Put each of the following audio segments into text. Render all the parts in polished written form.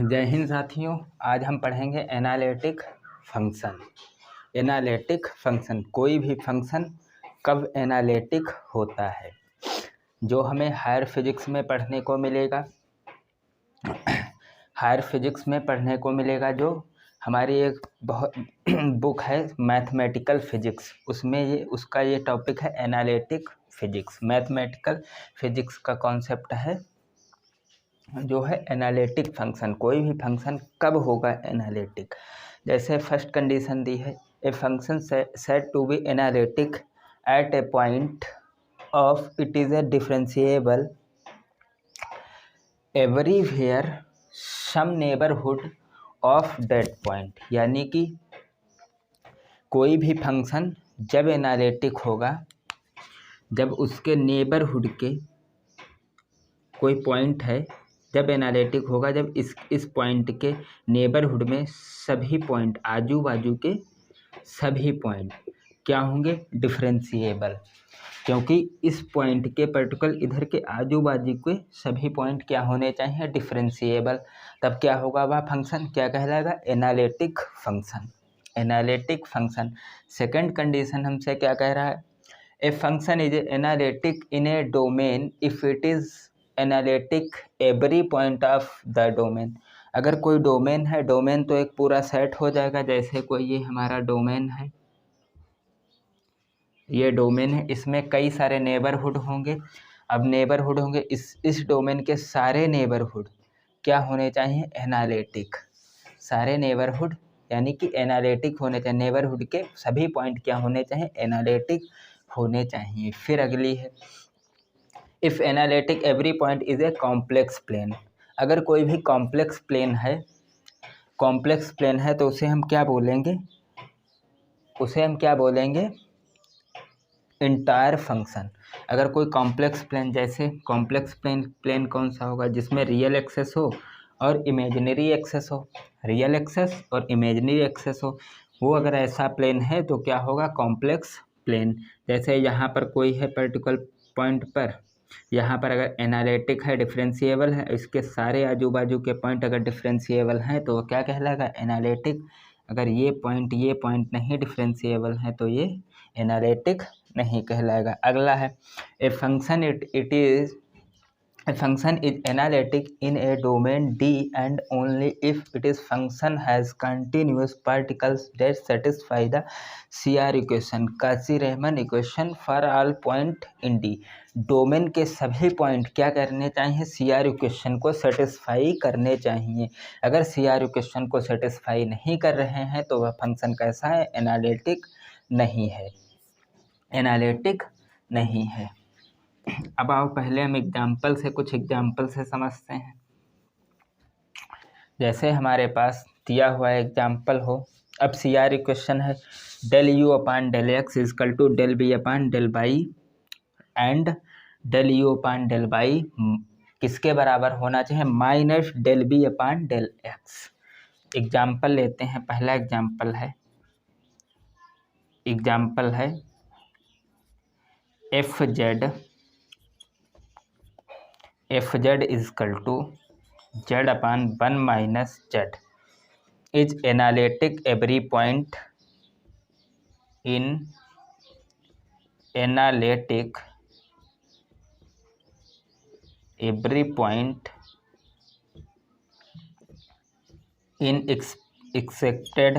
जय हिंद साथियों। आज हम पढ़ेंगे एनालिटिक फंक्शन। एनालिटिक फंक्शन, कोई भी फंक्शन कब एनालिटिक होता है, जो हमें हायर फिजिक्स में पढ़ने को मिलेगा। हायर फिजिक्स में पढ़ने को मिलेगा जो हमारी एक बहुत बुक है मैथमेटिकल फिजिक्स, उसमें उसका ये टॉपिक है एनालिटिक फिजिक्स। मैथमेटिकल फिजिक्स का कॉन्सेप्ट है जो है एनालिटिक फंक्शन। कोई भी फंक्शन कब होगा एनालिटिक। जैसे फर्स्ट कंडीशन दी है, a function said to be analytic at a point of it is a differentiable everywhere some neighbourhood of that point. यानी कि कोई भी फंक्शन जब एनालिटिक होगा जब उसके नेबरहुड के कोई पॉइंट है, जब एनालिटिक होगा जब इस पॉइंट के नेबरहुड में सभी पॉइंट, आजू बाजू के सभी पॉइंट क्या होंगे, डिफरेंशिएबल। क्योंकि इस पॉइंट के पर्टिकुलर इधर के आजू बाजू के सभी पॉइंट क्या होने चाहिए, डिफरेंशिएबल। तब क्या होगा, वह फंक्शन क्या कहलाएगा, analytic function. Analytic function. Second condition हमसे क्या कह रहा है, a function is analytic in a domain if it is analytic every point of the domain. अगर कोई डोमेन है, डोमेन तो एक पूरा सेट हो जाएगा। जैसे कोई ये हमारा डोमेन है, ये डोमेन है, इसमें कई सारे नेबरहुड होंगे। अब नेबरहुड होंगे, इस डोमेन के सारे नेबरहुड क्या होने चाहिए, एनालिटिक। सारे नेबरहुड यानी कि एनालिटिक होने चाहिए। नेबरहुड के सभी पॉइंट क्या होने चाहिए, एनालिटिक होने चाहिए। फिर अगली है, if analytic every point is a complex plane. अगर कोई भी कॉम्प्लेक्स प्लेन है तो उसे हम क्या बोलेंगे, इंटायर फंक्शन। अगर कोई कॉम्प्लेक्स प्लेन, जैसे कॉम्प्लेक्स प्लेन कौन सा होगा, जिसमें रियल एक्सेस हो और इमेजिनरी एक्सेस हो, रियल एक्सेस और इमेजिनरी एक्सेस हो, वो अगर ऐसा प्लेन है तो क्या होगा, कॉम्प्लेक्स प्लेन। जैसे यहाँ पर कोई है पर्टिकुलर पॉइंट पर, यहाँ पर अगर एनालिटिक है, डिफरेंशिएबल है, इसके सारे आजू बाजू के पॉइंट अगर डिफरेंशिएबल हैं तो वो क्या कहलाएगा, एनालिटिक। अगर ये पॉइंट नहीं डिफरेंशिएबल है तो ये एनालिटिक नहीं कहलाएगा। अगला है, a function is analytic in a domain D and only if it function has continuous particles that satisfy the CR equation, Cauchy Riemann equation for all point in D. Domain के सभी point क्या करने चाहिए, CR equation को satisfy करने चाहिए। अगर CR equation को सेटिस्फाई नहीं कर रहे हैं तो वह फंक्शन कैसा है, एनालिटिक नहीं है, एनालिटिक नहीं है। अब आओ पहले हम कुछ एग्जाम्पल से समझते हैं। जैसे हमारे पास दिया हुआ एग्जाम्पल हो, अब CR इक्वेशन है, del u upon del x is equal to del v upon del y and del u upon del y किसके बराबर होना चाहिए, minus del v upon del x. Example लेते हैं। पहला एग्जाम्पल है f z is equal to z upon 1 minus z is analytic every point in excepted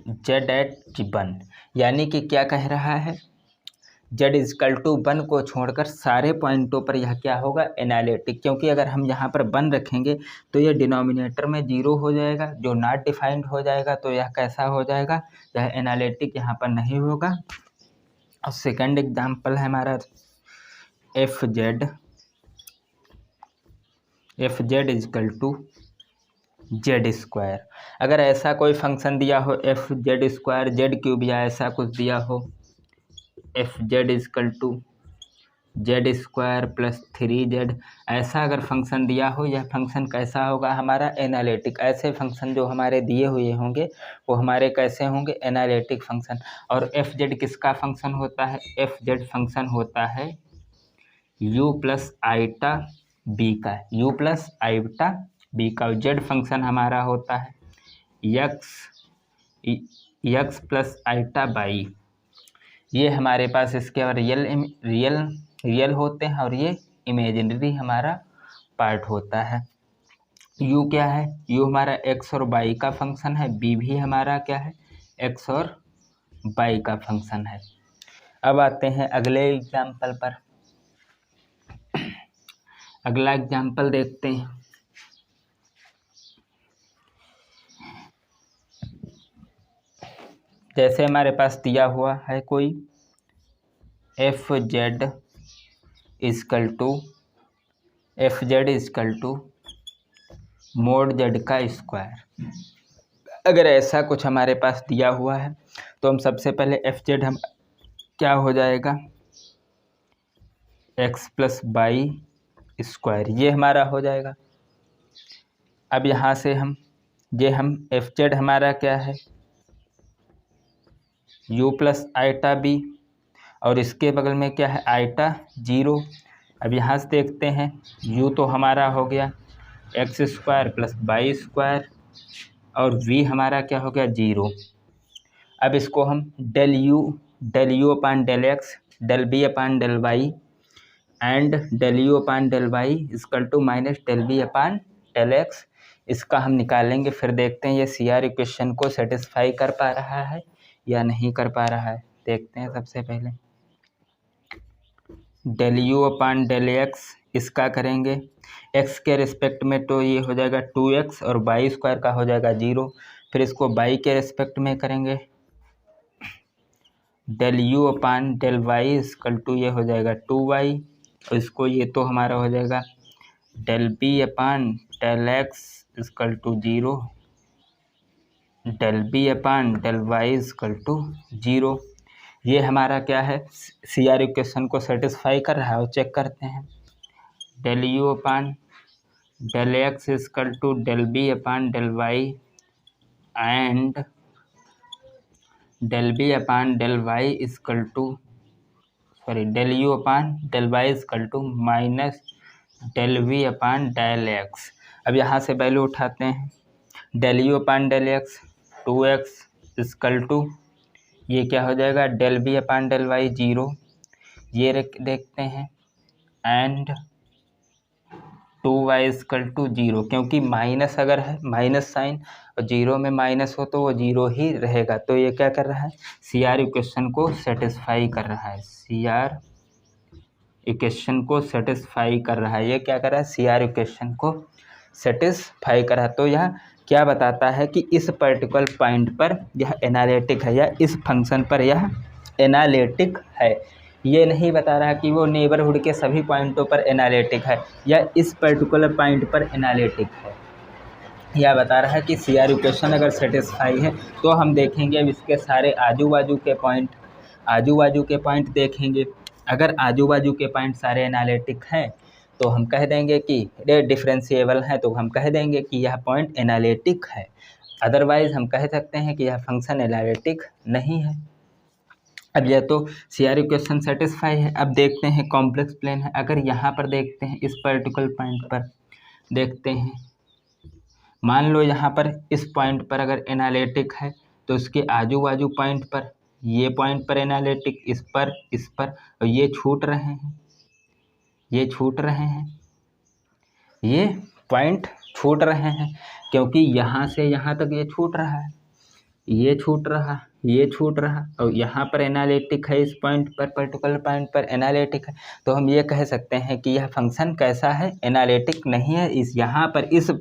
z at 1। यानी कि क्या कह रहा है, जेड इजकल टू 1 को छोड़कर सारे पॉइंटों पर यह क्या होगा, एनालिटिक। क्योंकि अगर हम यहाँ पर 1 रखेंगे तो यह डिनोमिनेटर में 0 हो जाएगा, जो नॉट डिफाइंड हो जाएगा, तो यह कैसा हो जाएगा, यह एनालिटिक यहाँ पर नहीं होगा। और सेकंड एग्जाम्पल है हमारा f z is equal to z square. अगर ऐसा कोई फंक्शन दिया हो, f z square z cube या ऐसा कुछ दिया हो, f z is equal to z square plus 3z, ऐसा अगर फंक्शन दिया हो, यह फंक्शन कैसा होगा, हमारा एनालिटिक। ऐसे फंक्शन जो हमारे दिए हुए होंगे वो हमारे कैसे होंगे, एनालिटिक फंक्शन। और एफ जेड किसका फंक्शन होता है, एफ जेड फंक्शन होता है u प्लस आइटा बी का, यू प्लस आईटा बी का। जेड फंक्शन हमारा होता है यक्स प्लस आईटा बाई। ये हमारे पास इसके और रियल होते हैं और ये इमेजिनरी हमारा पार्ट होता है। यू क्या है, यू हमारा एक्स और वाई का फंक्शन है, बी भी हमारा क्या है, एक्स और वाई का फंक्शन है। अब आते हैं अगले एग्जाम्पल पर। अगला एग्जाम्पल देखते हैं। जैसे हमारे पास दिया हुआ है कोई f z is equal to mod z का स्क्वायर। अगर ऐसा कुछ हमारे पास दिया हुआ है तो हम सबसे पहले एफ जेड हम क्या हो जाएगा, एक्स प्लस वाई स्क्वायर, ये हमारा हो जाएगा। अब यहाँ से हम एफ जेड हमारा क्या है, यू प्लस आईटा बी, और इसके बगल में क्या है, आईटा जीरो। अब यहाँ से देखते हैं यू तो हमारा हो गया x square plus y square और वी हमारा क्या हो गया, जीरो। अब इसको हम del u upon del x del v upon del y and del u upon del y equal to minus del v upon del x, इसका हम निकालेंगे। फिर देखते हैं ये सी आर इक्वेशन को सेटिस्फाई कर पा रहा है या नहीं कर पा रहा है। देखते हैं सबसे पहले del u upon del x, इसका करेंगे एक्स के रिस्पेक्ट में तो ये हो जाएगा 2x और वाई स्क्वायर का हो जाएगा 0। फिर इसको वाई के रिस्पेक्ट में करेंगे del u upon del y equal to ये हो जाएगा 2y, और इसको ये तो हमारा हो जाएगा del v upon del x equal to 0, del v upon del y equal to 0। ये हमारा क्या है, सी आर इक्वेशन को सेटिस्फाई कर रहा है। और चेक करते हैं del u upon del x equal to del v upon del y and del v upon del y equal to del u upon del y equal to minus del v upon del x. अब यहाँ से value उठाते हैं del u upon del x 2x equal to ये क्या हो जाएगा, del v upon del y 0, ये देखते हैं एंड 2y इक्वल टू 0, क्योंकि माइनस अगर है माइनस साइन और 0 में माइनस हो तो वो 0 ही रहेगा। तो ये क्या कर रहा है, सी आर इक्वेशन को सेटिस्फाई कर रहा है, सी आर इक्वेशन को सेटिस्फाई कर रहा है। ये क्या कर रहा है, सी आर इक्वेशन को सेटिस्फाई कर रहा है। तो यह क्या बताता है कि इस पर्टिकुलर पॉइंट पर यह एनालिटिक है या इस फंक्शन पर यह एनालिटिक है। ये नहीं बता रहा कि वो नेबरहुड के सभी पॉइंटों पर एनालिटिक है या इस पर्टिकुलर पॉइंट पर एनालिटिक है। यह बता रहा है कि सी आर इक्वेशन अगर सेटिस्फाई है तो हम देखेंगे अब इसके सारे आजू बाजू के पॉइंट देखेंगे। अगर आजू बाजू के पॉइंट सारे एनालिटिक हैं तो हम कह देंगे कि डिफरेंशिएबल है, तो हम कह देंगे कि यह पॉइंट एनालिटिक है। अदरवाइज हम कह सकते हैं कि यह फंक्शन एनालिटिक नहीं है। अब यह तो सी आर इक्वेशन सेटिस्फाई है। अब देखते हैं कॉम्प्लेक्स प्लेन है। अगर यहाँ पर देखते हैं इस पर्टिकुलर पॉइंट पर देखते हैं, मान लो यहाँ पर इस पॉइंट पर अगर एनालिटिक है तो उसके आजू बाजू पॉइंट पर, ये पॉइंट पर एनालिटिक, इस पर और ये छूट रहे हैं, ये पॉइंट छूट रहे हैं क्योंकि यहाँ से यहाँ तक ये छूट रहा है, ये छूट रहा और यहाँ पर एनालिटिक है, इस पॉइंट पर पर्टिकुलर पॉइंट पर एनालिटिक है। तो हम ये कह सकते हैं कि यह फंक्शन कैसा है, एनालिटिक नहीं है। यहाँ पर इस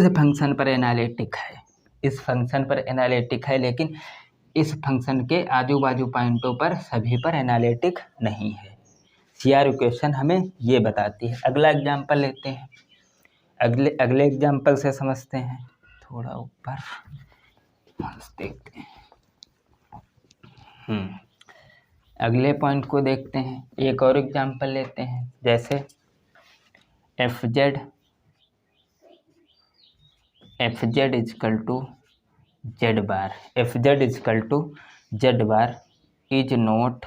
फंक्शन पर एनालिटिक है, इस फंक्शन पर एनालिटिक है, लेकिन इस फंक्शन के आजू बाजू पॉइंटों पर सभी पर एनालिटिक नहीं है। सी आर इक्वेशन हमें ये बताती है। अगला एग्जाम्पल लेते हैं, अगले एग्जाम्पल से समझते हैं। थोड़ा ऊपर देखते हैं, अगले पॉइंट को देखते हैं। एक और एग्जाम्पल लेते हैं, जैसे f z is equal to z bar, f z is equal to z bar is not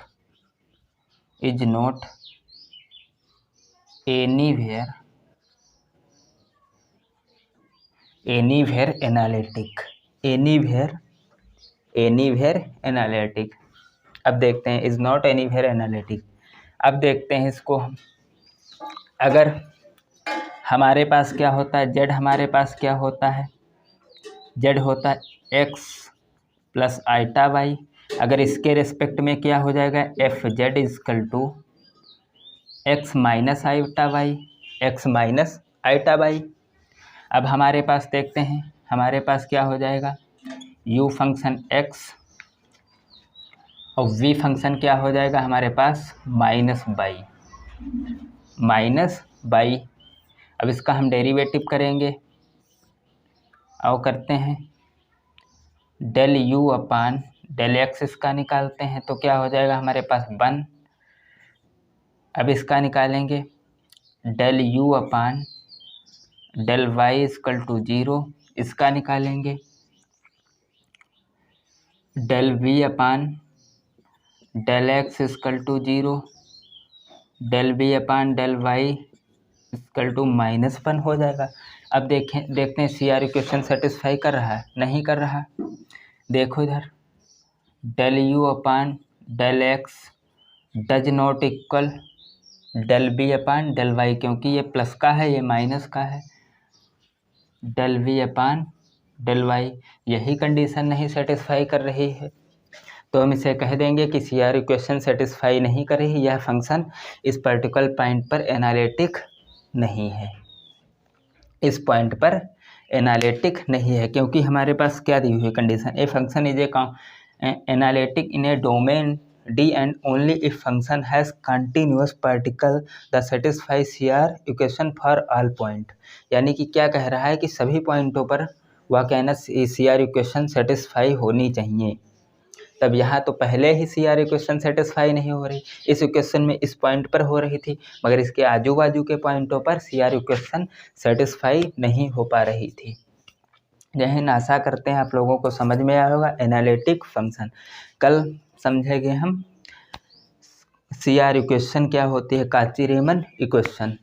anywhere analytic. अब देखते हैं इज नॉट एनीवेयर एनालिटिक। अब देखते हैं इसको हम, अगर हमारे पास क्या होता है, जेड हमारे पास क्या होता है, जेड होता है एक्स प्लस आइटा वाई। अगर इसके रिस्पेक्ट में क्या हो जाएगा, f z is equal to x minus iota y, x minus iota y. अब हमारे पास देखते हैं, हमारे पास क्या हो जाएगा, यू फंक्शन एक्स और वी फंक्शन क्या हो जाएगा हमारे पास, माइनस बाई। अब इसका हम डेरिवेटिव करेंगे और करते हैं del u upon del x, इसका निकालते हैं तो क्या हो जाएगा हमारे पास 1। अब इसका निकालेंगे del u upon del y is equal to 0, इसका निकालेंगे del v upon del x is equal to 0, del v upon del y is equal to -1 हो जाएगा। अब देखते हैं सी आर इक्वेशन सेटिस्फाई कर रहा है, नहीं कर रहा। देखो इधर del u upon del x does not equal del v upon del y, क्योंकि ये प्लस का है ये माइनस का है, del v upon del y, यही कंडीशन नहीं सेटिस्फाई कर रही है तो हम इसे कह देंगे कि सी आर इक्वेशन सेटिस्फाई नहीं कर रही, यह फंक्शन इस पर्टिकुलर पॉइंट पर एनालिटिक नहीं है, इस पॉइंट पर एनालिटिक नहीं है, क्योंकि हमारे पास क्या दी हुई है condition, a function is analytic in a domain D and only if function has continuous particle the satisfy C R equation for all point. यानी कि क्या कह रहा है कि सभी पॉइंटों पर वह कहना सी आर इक्वेशन सेटिस्फाई होनी चाहिए। तब यहाँ तो पहले ही सी आर इक्वेशन सेटिस्फाई नहीं हो रही, इस इक्वेशन में इस पॉइंट पर हो रही थी, मगर इसके आजू बाजू के पॉइंटों पर सी आर इक्वेशन सेटिस्फाई नहीं हो पा रही थी। यही आशा करते हैं आप लोगों को समझ में आया होगा एनालिटिक फंक्शन। कल समझेंगे हम सी आर इक्वेशन क्या होती है, काची रीमन इक्वेशन।